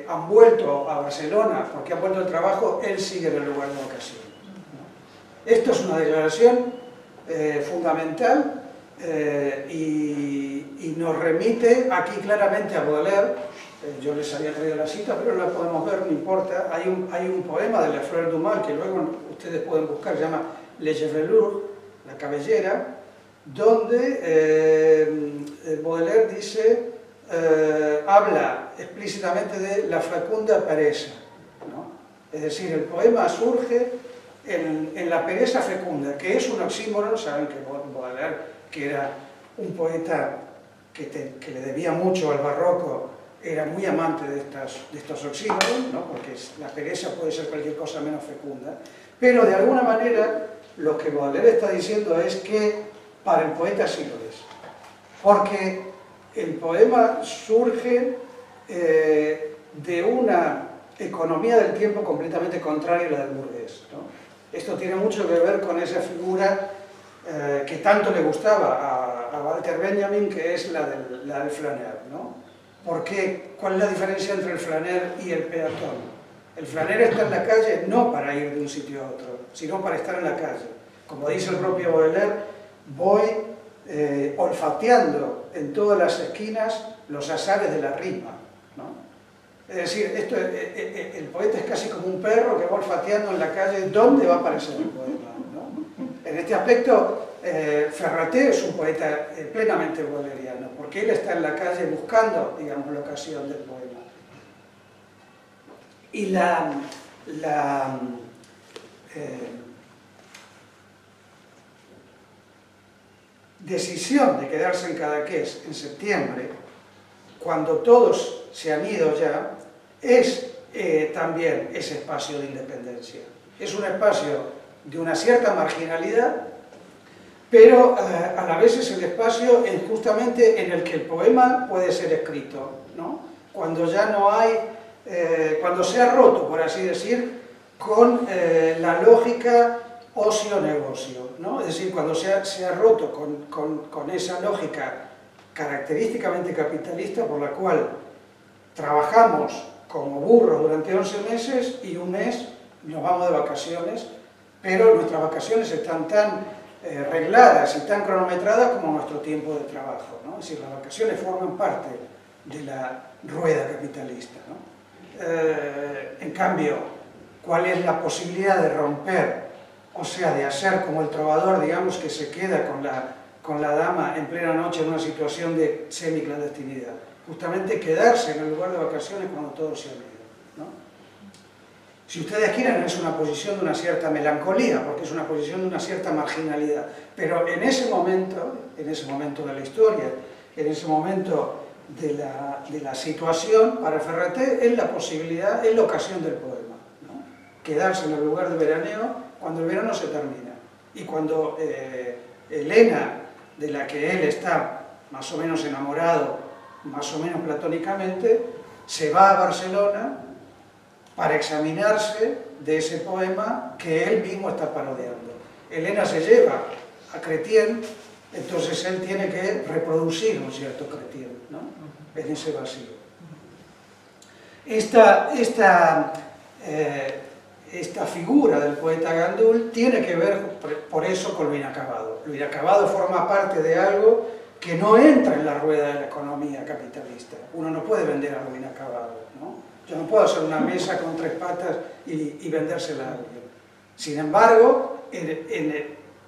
han vuelto a Barcelona porque han vuelto al trabajo, él sigue en el lugar de ocasión, ¿no? Esto es una declaración fundamental y nos remite aquí claramente a Baudelaire. Yo les había traído la cita, pero no la podemos ver, no importa. Hay un poema de La Fleur du Mal que luego ustedes pueden buscar, se llama Le Chevelure, la cabellera, donde Baudelaire dice, habla explícitamente de la fecunda pereza, ¿no? Es decir, el poema surge en la pereza fecunda, que es un oxímoron. Saben que Baudelaire, que era un poeta que le debía mucho al barroco, era muy amante de estos oxímoros, ¿no? Porque la pereza puede ser cualquier cosa menos fecunda, pero de alguna manera lo que Baudelaire está diciendo es que para el poeta sí lo es, porque el poema surge de una economía del tiempo completamente contraria a la del burgués, ¿no? Esto tiene mucho que ver con esa figura que tanto le gustaba a Walter Benjamin, que es la del flaneur, ¿no? Porque, ¿cuál es la diferencia entre el flaneur y el peatón? El flaneur está en la calle no para ir de un sitio a otro, sino para estar en la calle. Como dice el propio Baudelaire, voy olfateando en todas las esquinas los azares de la rima, ¿no? Es decir, el poeta es casi como un perro que va olfateando en la calle dónde va a aparecer el poema, ¿no? En este aspecto, Ferrater es un poeta plenamente baudeleriano, porque él está en la calle buscando, digamos, la ocasión del poema. Y la decisión de quedarse en Cadaqués en septiembre, cuando todos se han ido ya, es también ese espacio de independencia. Es un espacio de una cierta marginalidad, pero a la vez es el espacio justamente en el que el poema puede ser escrito, ¿no? Cuando ya no hay, cuando se ha roto, por así decir, con la lógica ocio-negocio, ¿no? Es decir, cuando se ha roto con esa lógica característicamente capitalista por la cual trabajamos como burros durante 11 meses y un mes nos vamos de vacaciones, pero nuestras vacaciones están tan regladas y tan cronometradas como nuestro tiempo de trabajo, ¿no? Es decir, las vacaciones forman parte de la rueda capitalista, ¿no? En cambio, ¿cuál es la posibilidad de romper, o sea, de hacer como el trovador, digamos, que se queda con la dama en plena noche en una situación de semiclandestinidad? Justamente quedarse en el lugar de vacaciones cuando todos se han ido, ¿no? Si ustedes quieren, es una posición de una cierta melancolía, porque es una posición de una cierta marginalidad, pero en ese momento de la historia, en ese momento de la situación, para Ferreté es la posibilidad, es la ocasión del poema, ¿no? Quedarse en el lugar de veraneo cuando el verano se termina, y cuando Elena, de la que él está más o menos enamorado, más o menos platónicamente, se va a Barcelona para examinarse de ese poema que él mismo está parodiando. Elena se lleva a Chrétien, entonces él tiene que reproducir un cierto Chrétien, ¿no? En ese vacío. Esta figura del poeta Gandul tiene que ver, por eso, con lo inacabado. Lo inacabado forma parte de algo que no entra en la rueda de la economía capitalista. Uno no puede vender algo inacabado, ¿no? Yo no puedo hacer una mesa con 3 patas y vendérsela a alguien. Sin embargo, en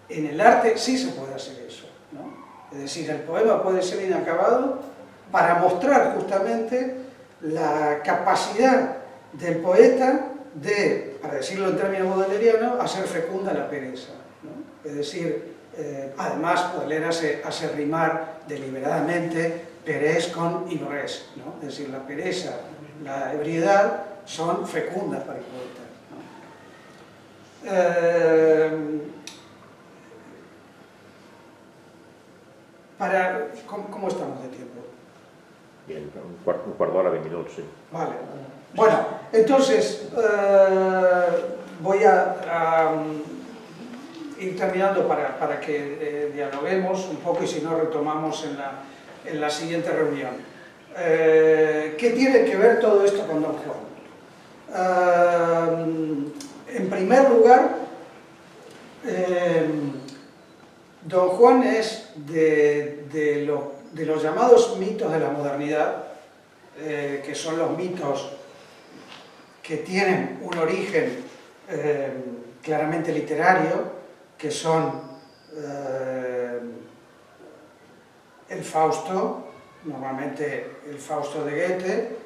el arte sí se puede hacer eso, ¿no? Es decir, el poema puede ser inacabado para mostrar justamente la capacidad del poeta de, para decirlo en términos baudelerianos, hacer fecunda la pereza, ¿no? Es decir, además Baudelaire hace rimar deliberadamente perez con ivresse, ¿no? Es decir, la pereza, la ebriedad son fecundas para el poeta, ¿no? ¿Cómo estamos de tiempo? Bien, un cuarto de hora, 20 minutos, sí. Vale. Bueno, entonces voy a ir terminando para que dialoguemos un poco y si no retomamos en la siguiente reunión. ¿Qué tiene que ver todo esto con Don Juan? En primer lugar, Don Juan es de los llamados mitos de la modernidad, que son los mitos que tienen un origen claramente literario, que son el Fausto, normalmente el Fausto de Goethe,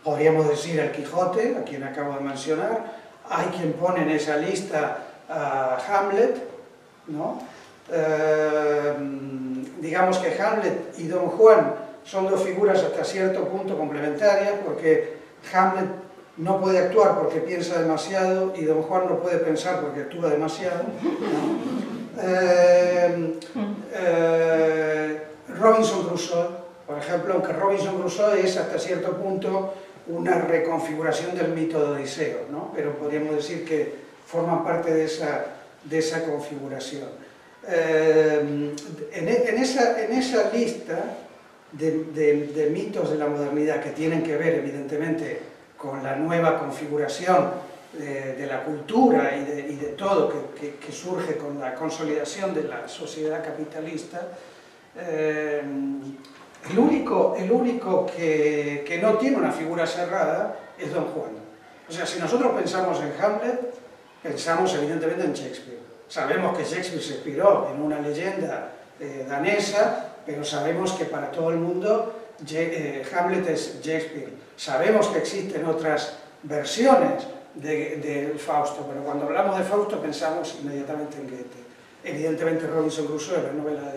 podríamos decir el Quijote, a quien acabo de mencionar. Hay quien pone en esa lista a Hamlet, ¿no? Digamos que Hamlet y Don Juan son dos figuras hasta cierto punto complementarias, porque Hamlet no puede actuar porque piensa demasiado y Don Juan no puede pensar porque actúa demasiado, ¿no? Robinson Crusoe, por ejemplo, aunque Robinson Crusoe es hasta cierto punto una reconfiguración del mito de Odiseo, ¿no? Pero podríamos decir que forman parte de esa configuración. En esa lista de mitos de la modernidad que tienen que ver evidentemente con la nueva configuración de la cultura y de todo que surge con la consolidación de la sociedad capitalista, el único que no tiene una figura cerrada es Don Juan. O sea, si nosotros pensamos en Hamlet, pensamos evidentemente en Shakespeare. Sabemos que Shakespeare se inspiró en una leyenda danesa, pero sabemos que para todo el mundo Hamlet es Shakespeare. Sabemos que existen otras versiones del Fausto, pero cuando hablamos de Fausto pensamos inmediatamente en Goethe. Evidentemente Robinson Crusoe, la novela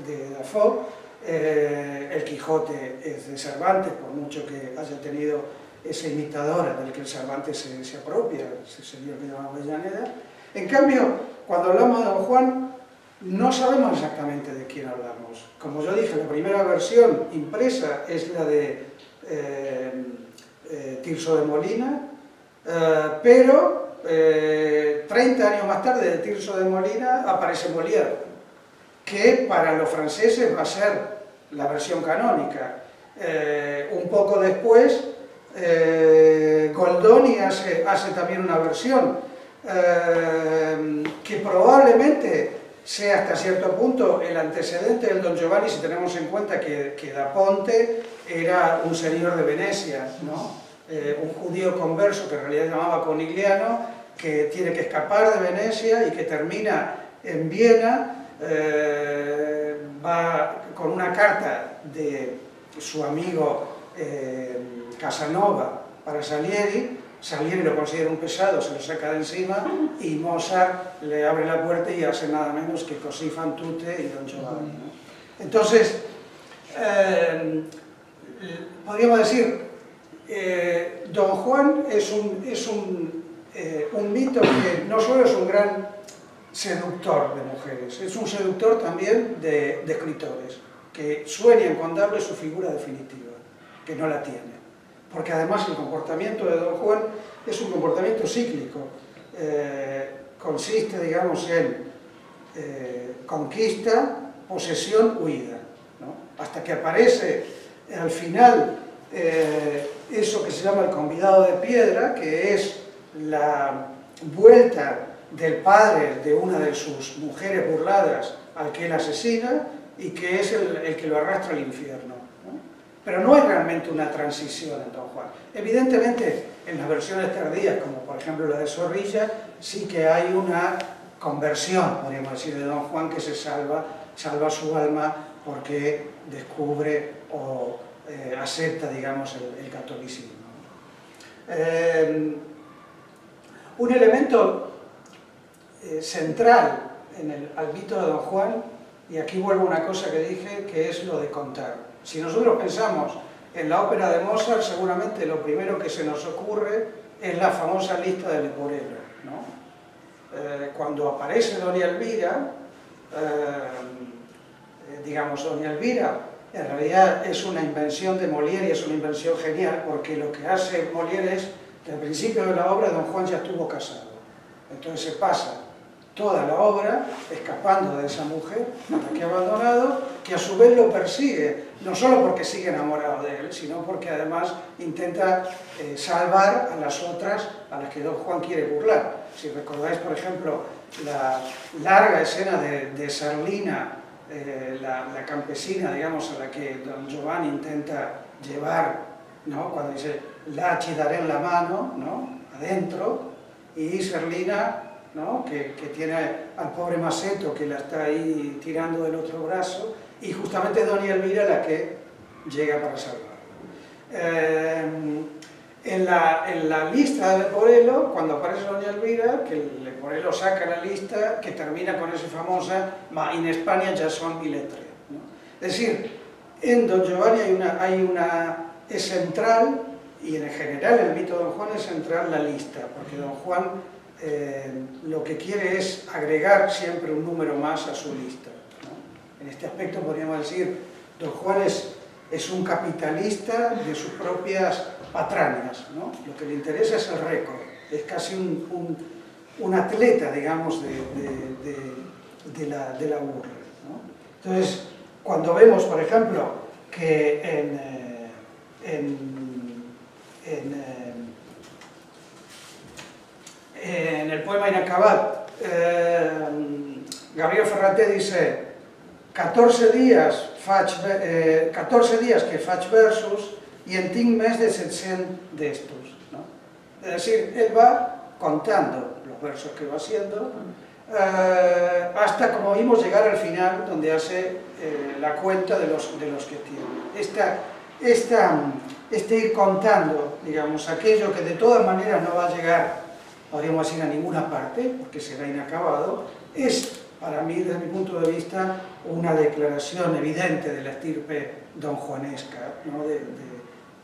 de Dafoe, el Quijote es de Cervantes, por mucho que haya tenido ese imitador del que el Cervantes se apropia, ese señor que llamaba Avellaneda. En cambio, cuando hablamos de Don Juan, no sabemos exactamente de quién hablamos. Como yo dije, la primera versión impresa es la de Tirso de Molina, pero 30 años más tarde de Tirso de Molina aparece Molière, que para los franceses va a ser la versión canónica. Un poco después Goldoni hace también una versión que probablemente sea hasta cierto punto el antecedente del Don Giovanni, si tenemos en cuenta que Da Ponte era un señor de Venecia, ¿no? Un judío converso que en realidad llamaba Conigliano, que tiene que escapar de Venecia y que termina en Viena, va con una carta de su amigo Casanova para Salieri. Salieri lo considera un pesado, se lo saca de encima, y Mozart le abre la puerta y hace nada menos que Così fan tutte y Don Giovanni, ¿no? Entonces, podríamos decir, Don Juan es un mito que no solo es un gran seductor de mujeres, es un seductor también de escritores, que sueñan con darle su figura definitiva, que no la tiene. Porque además el comportamiento de Don Juan es un comportamiento cíclico, consiste, digamos, en conquista, posesión, huida, ¿no? Hasta que aparece al final eso que se llama el convidado de piedra, que es la vuelta del padre de una de sus mujeres burladas al que él asesina y que es el que lo arrastra al infierno. Pero no hay realmente una transición en Don Juan. Evidentemente, en las versiones tardías, como por ejemplo la de Zorrilla, sí que hay una conversión, podríamos decir, de Don Juan, que se salva su alma porque descubre o acepta, digamos, el catolicismo. Un elemento central al mito de Don Juan, y aquí vuelvo a una cosa que dije, que es lo de contar. Si nosotros pensamos en la ópera de Mozart, seguramente lo primero que se nos ocurre es la famosa lista de Leporello, ¿no? Cuando aparece Doña Elvira, digamos, Doña Elvira en realidad es una invención de Molière y es una invención genial, porque lo que hace Molière es que al principio de la obra Don Juan ya estuvo casado. Entonces se pasa toda la obra escapando de esa mujer a la que ha abandonado, que a su vez lo persigue, no solo porque sigue enamorado de él, sino porque además intenta salvar a las otras a las que Don Juan quiere burlar. Si recordáis, por ejemplo, la larga escena de Serlina, la campesina, digamos, a la que Don Giovanni intenta llevar, ¿no? Cuando dice, la ci daré en la mano, ¿no? Adentro, y Serlina, ¿no? que tiene al pobre Maceto que la está ahí tirando del otro brazo, y justamente Doña Elvira la que llega para salvarlo. En la lista de Leporello, cuando aparece Doña Elvira, que Leporello saca la lista, que termina con esa famosa "ma in España ya son iletre", ¿no? Es decir, en Don Giovanni es central, y en general el mito de Don Juan es central la lista, porque Don Juan lo que quiere es agregar siempre un número más a su lista, ¿no? En este aspecto podríamos decir, Don Juan es un capitalista de sus propias patrañas, ¿no? Lo que le interesa es el récord, es casi un atleta, digamos, de la burla, ¿no? Entonces, cuando vemos, por ejemplo, que en el poema Inacabat, Gabriel Ferraté dice 14 días que faig versos y en tinc més de 700 d'estos, ¿no? Es decir, él va contando los versos que va haciendo hasta, como vimos, llegar al final donde hace la cuenta de los que tiene. Este ir contando, digamos, aquello que de todas maneras no va a llegar, podríamos decir, a ninguna parte, porque será inacabado, es, para mí, desde mi punto de vista, una declaración evidente de la estirpe donjuanesca, ¿no?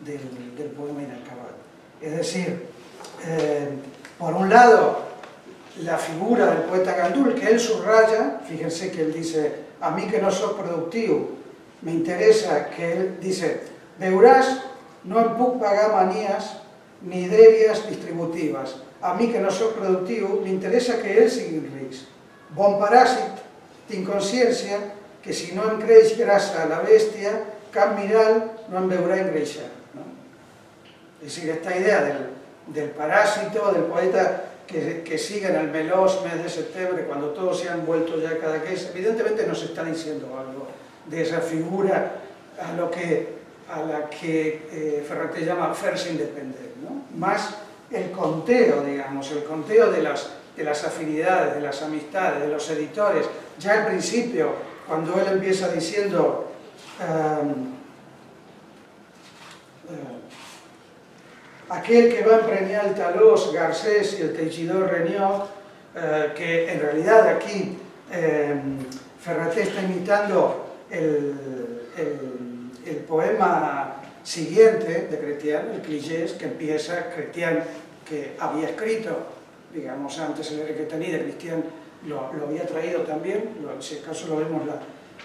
del poema Inacabado. Es decir, por un lado, la figura del poeta Gandul, que él subraya, fíjense que él dice, a mí que no soy productivo, me interesa que él dice, veuràs, no em puc pagar manies ni dèries distributives. A mi que no soc productiu, m'interessa que ells siguin rics. Bon paràsit, tinc consciència que si no em creix grassa a la bèstia, cap miral no em veurà engreixar, ¿no? Es decir, esta idea del parásito, del poeta que sigue en el veloz mes de septiembre, cuando todos se han vuelto ya cada vez, evidentemente nos está diciendo algo de esa figura a la que Ferraté llama farsa independente, ¿no? Más el conteo, digamos, el conteo de las afinidades, de las amistades, de los editores. Ya al principio, cuando él empieza diciendo aquel que va a empreñar el Talos, Garcés y el Teixidor Regnault, que en realidad aquí Ferraté está imitando el poema siguiente de Chrétien, el Cligés, que empieza Chrétien, que había escrito, digamos, antes el Requetanide, Chrétien lo había traído también, si acaso lo vemos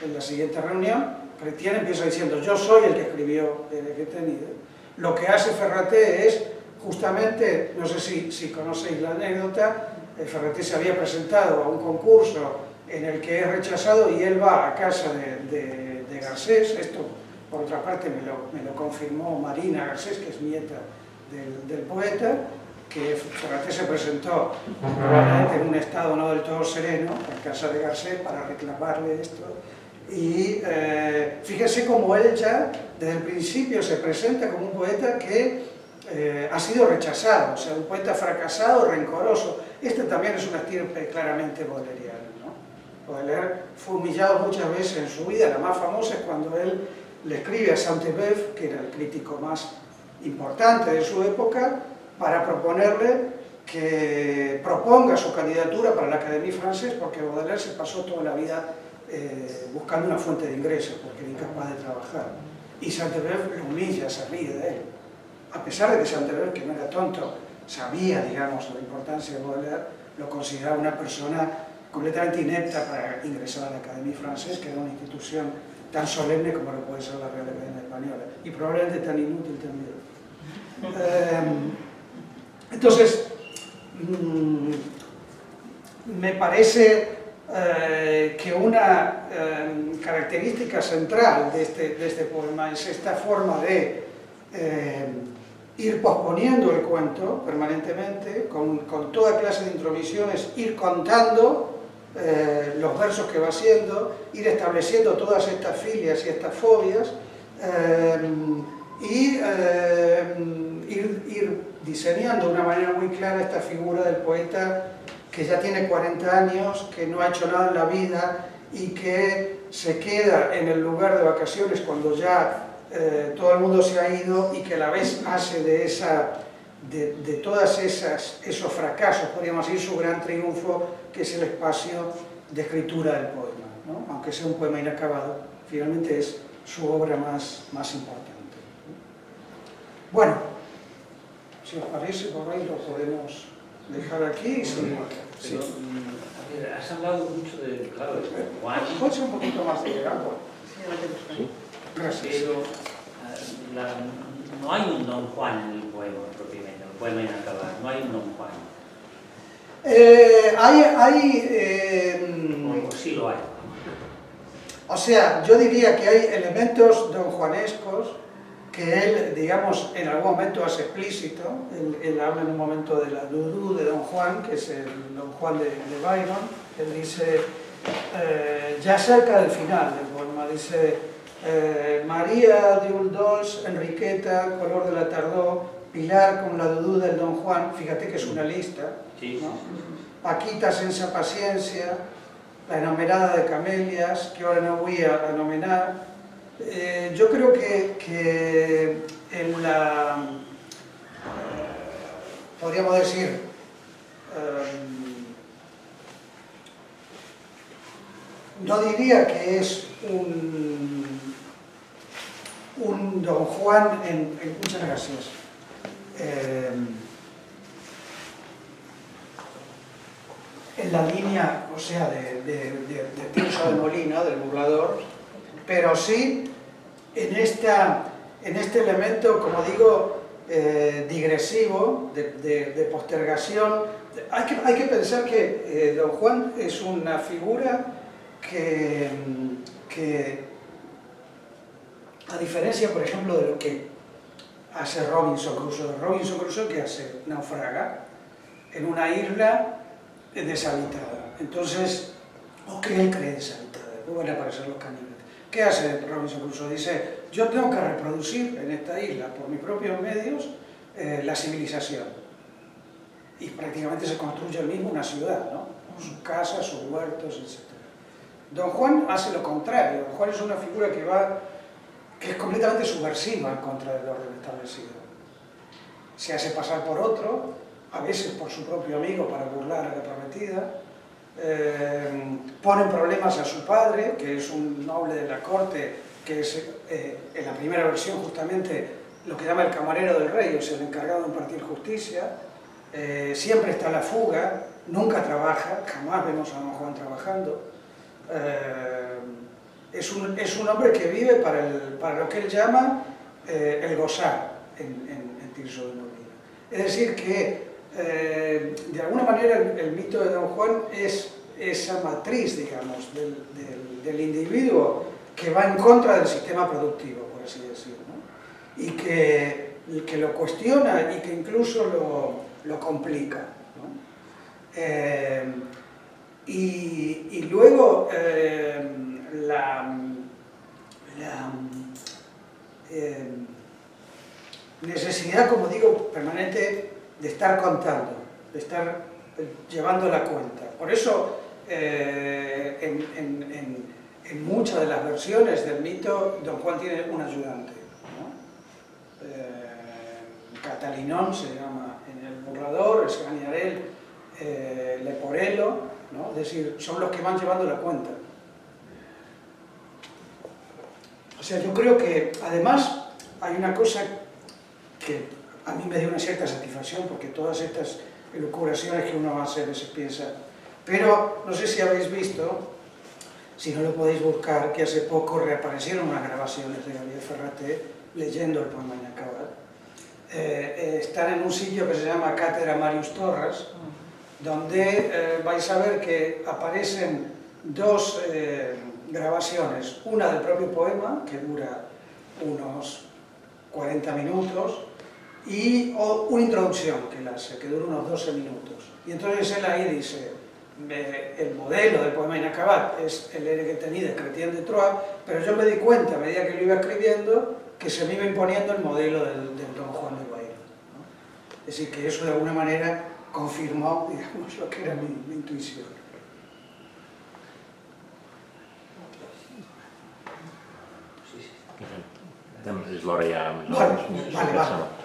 en la siguiente reunión. Chrétien empieza diciendo, yo soy el que escribió el Requetanide. Lo que hace Ferraté es, justamente, no sé si conocéis la anécdota, Ferraté se había presentado a un concurso en el que es rechazado y él va a casa de Garcés. Esto, por otra parte, me lo confirmó Marina Garcés, que es nieta del poeta, que Ferraté se presentó probablemente en un estado no del todo sereno en casa de Garcés para reclamarle esto. Y fíjese cómo él ya desde el principio se presenta como un poeta que ha sido rechazado, o sea, un poeta fracasado, rencoroso. Este también es una estirpe claramente bodleiana, ¿no? Baudelaire fue humillado muchas veces en su vida. La más famosa es cuando él le escribe a Sainte-Beuve, que era el crítico más importante de su época, para proponerle que proponga su candidatura para la Académie Française, porque Baudelaire se pasó toda la vida buscando una fuente de ingresos, porque era incapaz de trabajar. Y Sainte-Beuve lo humilla, se ríe de él. A pesar de que Sainte-Beuve, que no era tonto, sabía, digamos, la importancia de Baudelaire, lo consideraba una persona completamente inepta para ingresar a la Académie Française, que era una institución tan solemne como lo puede ser la Real Academia Española, y probablemente tan inútil también. Entonces, me parece que una característica central de este poema es esta forma de ir posponiendo el cuento permanentemente, con toda clase de intromisiones, ir contando los versos que va haciendo, ir estableciendo todas estas filias y estas fobias, y ir diseñando de una manera muy clara esta figura del poeta que ya tiene 40 años, que no ha hecho nada en la vida y que se queda en el lugar de vacaciones cuando ya todo el mundo se ha ido, y que a la vez hace de todas esos fracasos, podríamos decir, su gran triunfo, que es el espacio de escritura del poema, ¿no? Aunque sea un poema inacabado, finalmente es su obra más importante. Bueno, si os parece, por ahí lo podemos dejar aquí. Sí. Has hablado mucho de, claro, de Juan. ¿Puede ser un poquito más de agua? Sí. Gracias. Pero no hay un Don Juan en el poema propiamente, el poema inacabado, no hay un Don Juan. O sí lo hay. O sea, yo diría que hay elementos donjuanescos que él, digamos, en algún momento hace explícito. Él habla en un momento de la Doudou de Don Juan, que es el Don Juan de Byron. Él dice, ya cerca del final del poema, dice María de Uldols, Enriqueta, Color de la Tardó, Pilar con la Doudou del Don Juan, fíjate que es una lista, ¿no? Paquita sense paciencia, la enamorada de Camelias, que ahora no voy a anomenar. Yo creo que en la, podríamos decir, no diría que es un Don Juan muchas gracias. En la línea, o sea, de Tirso de Molina, del burlador, pero sí en este elemento, como digo, digresivo, de postergación. Hay que pensar que Don Juan es una figura que a diferencia, por ejemplo, de lo que hace Robinson Crusoe. Robinson Crusoe, ¿qué hace? Naufraga en una isla deshabitada. Entonces, o que él cree deshabitada, después van a aparecer los caníbales. ¿Qué hace Robinson Crusoe? Dice, yo tengo que reproducir en esta isla, por mis propios medios, la civilización. Y prácticamente se construye él mismo una ciudad, ¿no? Con sus casas, sus huertos, etc. Don Juan hace lo contrario. Don Juan es una figura que es completamente subversiva en contra del orden establecido. Se hace pasar por otro, a veces por su propio amigo para burlar a la prometida, pone en problemas a su padre, que es un noble de la corte, que es en la primera versión justamente lo que llama el camarero del rey, o sea, el encargado de impartir justicia. Siempre está a la fuga, nunca trabaja, jamás vemos a don Juan trabajando. Es un hombre que vive para lo que él llama el gozar en Tirso de Molina. Es decir, que de alguna manera el mito de don Juan es esa matriz, digamos, del individuo que va en contra del sistema productivo, por así decirlo, ¿no? Y que lo cuestiona y que incluso lo complica, ¿no? Y luego la necesidad, como digo, permanente de estar contando, de estar llevando la cuenta. Por eso, en muchas de las versiones del mito, don Juan tiene un ayudante, ¿no? Catalinón se llama en el burlador, el Sganiarel, Leporello, ¿no? Es decir, son los que van llevando la cuenta. O sea, yo creo que además hay una cosa que a mí me dio una cierta satisfacción, porque todas estas elucubraciones que uno hace a veces piensa, pero no sé si habéis visto, si no lo podéis buscar, que hace poco reaparecieron unas grabaciones de Gabriel Ferraté leyendo el poema Inacabado. Están en un sitio que se llama Cátedra Marius Torres, donde vais a ver que aparecen dos grabaciones, una del propio poema, que dura unos 40 minutos, y una introducción que él hace, que dura unos 12 minutos. Y entonces él ahí dice, el modelo del poema Inacabado es el Ere que tenía de Chrétien de Troyes, pero yo me di cuenta, a medida que lo iba escribiendo, que se me iba imponiendo el modelo del Don Juan de Bailo, ¿no? Es decir, que eso de alguna manera confirmó, digamos, lo que era mi intuición. És l'hora ja. Vale.